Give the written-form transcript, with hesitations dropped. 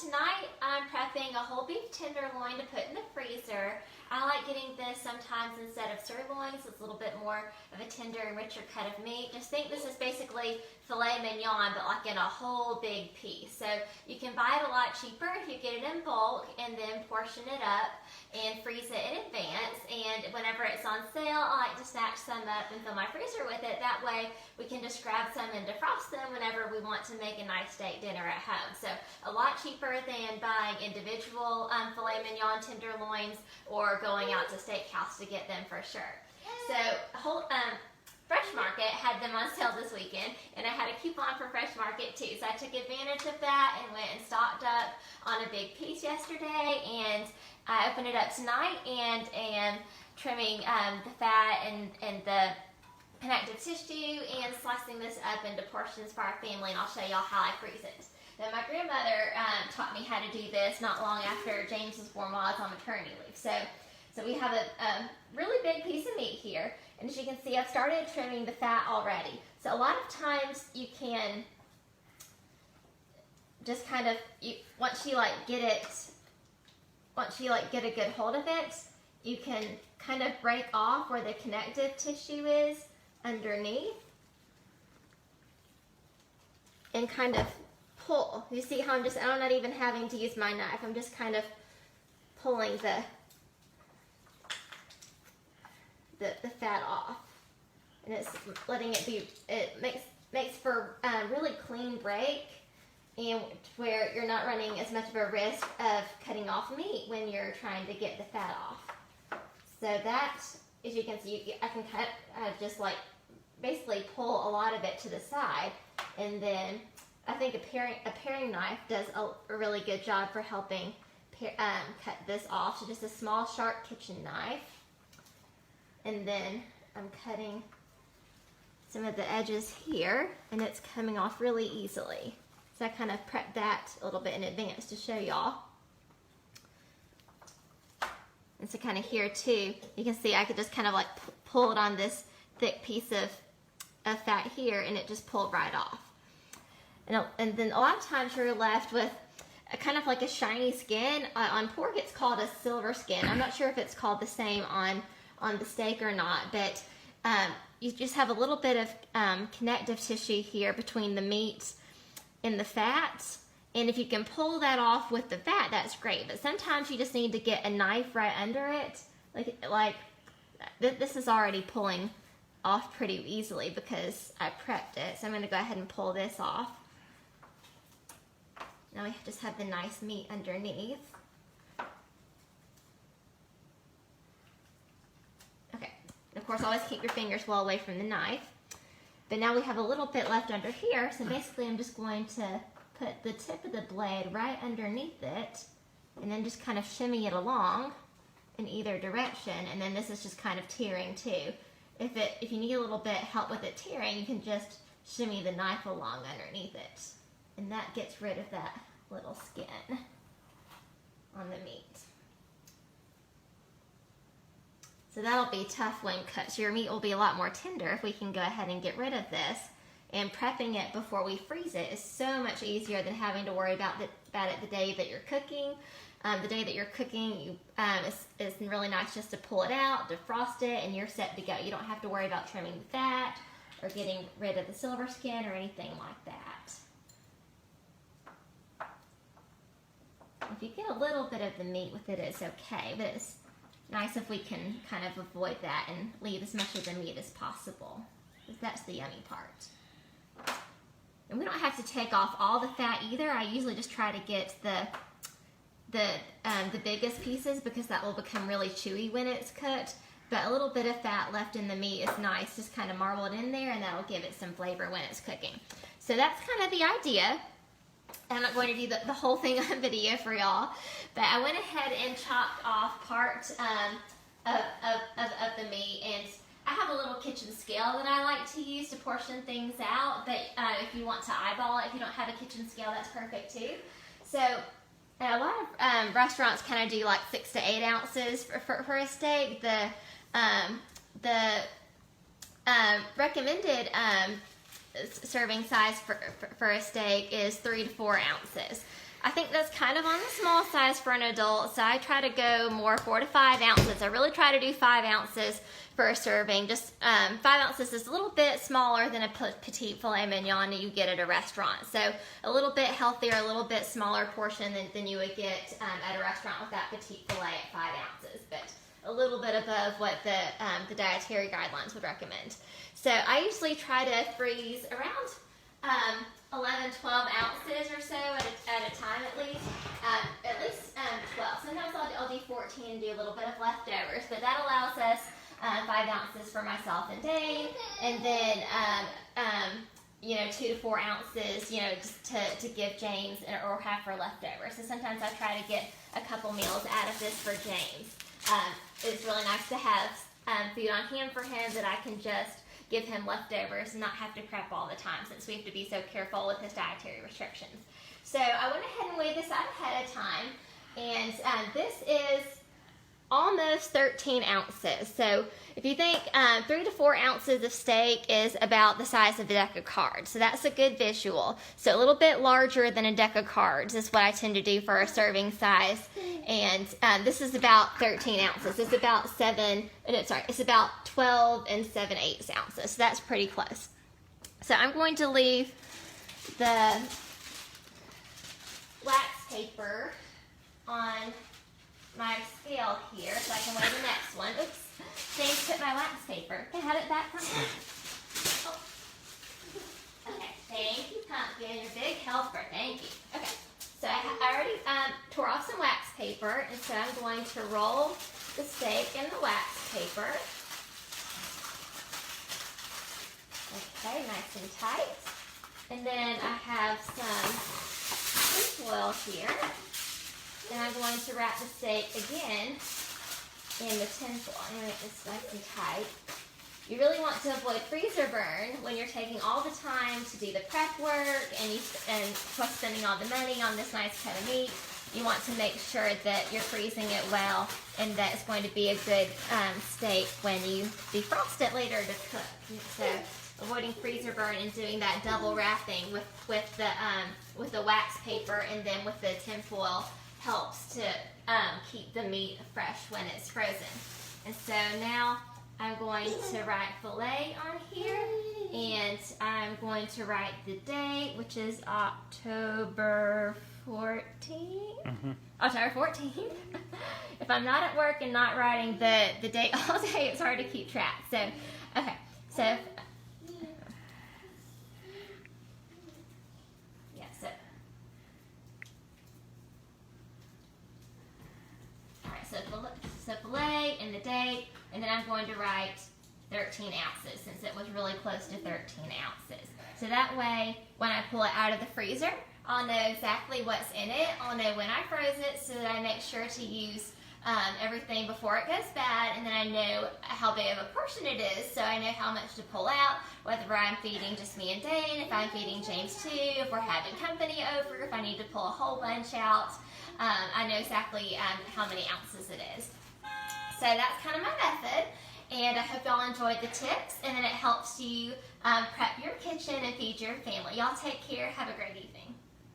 tonight I'm prepping a whole beef tenderloin to put in the freezer. I like getting this sometimes instead of sirloin, so it's a little bit more of a tender and richer cut of meat. Just think this is basically filet mignon, but like in a whole big piece. So you can buy it a lot cheaper if you get it in bulk and then portion it up and freeze it in advance. And whenever it's on sale, I like to snatch some up and fill my freezer with it. That way we can just grab some and defrost them whenever we want to make a nice steak dinner at home. So a lot cheaper than buying individual filet mignon tenderloins or going out to steakhouse to get them for sure. So Fresh Market had them on sale this weekend, and I had a coupon for Fresh Market too. So I took advantage of that and went and stocked up on a big piece yesterday, and I opened it up tonight and am trimming the fat and the connective tissue and slicing this up into portions for our family, and I'll show y'all how I freeze it. Now, my grandmother taught me how to do this not long after James was born while I was on maternity leave. So we have a really big piece of meat here, and as you can see, I've started trimming the fat already. So a lot of times you can just kind of, once you get a good hold of it, you can kind of break off where the connective tissue is underneath and kind of pull. You see how I'm not even having to use my knife. I'm just kind of pulling the fat off, and it's letting it be. It makes for a really clean break, and where you're not running as much of a risk of cutting off meat when you're trying to get the fat off. So that, as you can see, I can cut just like basically pull a lot of it to the side, and then I think a paring knife does a really good job for helping cut this off. So just a small, sharp kitchen knife. And then I'm cutting some of the edges here, and it's coming off really easily. So I kind of prepped that a little bit in advance to show y'all. And so kind of here too, you can see I could just kind of like pull it on this thick piece of fat here, and it just pulled right off. And then a lot of times you're left with a kind of like a shiny skin. On pork it's called a silver skin. I'm not sure if it's called the same on the steak or not, but you just have a little bit of connective tissue here between the meat and the fat, and if you can pull that off with the fat, that's great. But sometimes you just need to get a knife right under it, like this is already pulling off pretty easily because I prepped it. So I'm going to go ahead and pull this off. Now we just have the nice meat underneath. Of course, always keep your fingers well away from the knife. But now we have a little bit left under here, so basically I'm just going to put the tip of the blade right underneath it, and then just kind of shimmy it along in either direction, and then this is just kind of tearing too. If you need a little bit help with it tearing, you can just shimmy the knife along underneath it, and that gets rid of that little skin on the meat. So that'll be tough when cut. So your meat will be a lot more tender if we can go ahead and get rid of this. And prepping it before we freeze it is so much easier than having to worry about it the day that you're cooking. The day that you're cooking, it's really nice just to pull it out, defrost it, and you're set to go. You don't have to worry about trimming the fat or getting rid of the silver skin or anything like that. If you get a little bit of the meat with it, it's okay, but it's nice if we can kind of avoid that and leave as much of the meat as possible, because that's the yummy part. And we don't have to take off all the fat either. I usually just try to get the biggest pieces because that will become really chewy when it's cooked. But a little bit of fat left in the meat is nice. Just kind of marble it in there, and that'll give it some flavor when it's cooking. So that's kind of the idea. I'm not going to do the whole thing on video for y'all, but I went ahead and chopped off part of the meat, and I have a little kitchen scale that I like to use to portion things out, but if you want to eyeball it, if you don't have a kitchen scale, that's perfect too. So a lot of restaurants kind of do like 6 to 8 ounces for a steak. The recommended serving size for a steak is 3 to 4 ounces. I think that's kind of on the small size for an adult, so I try to go more 4 to 5 ounces. I really try to do 5 ounces for a serving. Just 5 ounces is a little bit smaller than a petite filet mignon that you get at a restaurant. So a little bit healthier, a little bit smaller portion than you would get at a restaurant with that petite filet at 5 ounces, but a little bit above what the dietary guidelines would recommend. So I usually try to freeze around 11, 12 ounces or so at a time at least. 12. Sometimes I'll do 14 and do a little bit of leftovers, but that allows us 5 ounces for myself and Dane, and then 2 to 4 ounces, just to give James or have for leftovers. So sometimes I try to get a couple meals out of this for James. It's really nice to have food on hand for him that I can just give him leftovers and not have to prep all the time, since we have to be so careful with his dietary restrictions. So I went ahead and weighed this out ahead of time, and this is almost 13 ounces. So if you think 3 to 4 ounces of steak is about the size of a deck of cards, so that's a good visual. So a little bit larger than a deck of cards is what I tend to do for a serving size, and this is about 13 ounces. It's about it's about 12 and 7/8 ounces. So that's pretty close. So I'm going to leave the wax paper on my scale here so I can weigh the next one. Oops, James put my wax paper. Can I have it back from me? Oh. Okay, thank you, Pumpkin. You're a big helper. Thank you. Okay, so I already tore off some wax paper, and so I'm going to roll the steak in the wax paper. Okay, nice and tight. And then I have some foil here. And I'm going to wrap the steak again in the tin foil. I'm going to make this nice and tight. You really want to avoid freezer burn when you're taking all the time to do the prep work and plus spending all the money on this nice cut of meat. You want to make sure that you're freezing it well and that it's going to be a good steak when you defrost it later to cook. So avoiding freezer burn and doing that double wrapping with the wax paper and then with the tin foil helps to keep the meat fresh when it's frozen. And so now I'm going to write filet on here, and I'm going to write the date, which is October 14th. October 14th. If I'm not at work and not writing the date all day, it's hard to keep track. So, okay. So, So filet and the date, and then I'm going to write 13 ounces since it was really close to 13 ounces. So that way, when I pull it out of the freezer, I'll know exactly what's in it. I'll know when I froze it so that I make sure to use everything before it goes bad, and then I know how big of a portion it is, so I know how much to pull out, whether I'm feeding just me and Dane, if I'm feeding James too, if we're having company over, if I need to pull a whole bunch out. I know exactly how many ounces it is. So that's kind of my method, and I hope y'all enjoyed the tips, and then it helps you prep your kitchen and feed your family. Y'all take care. Have a great evening.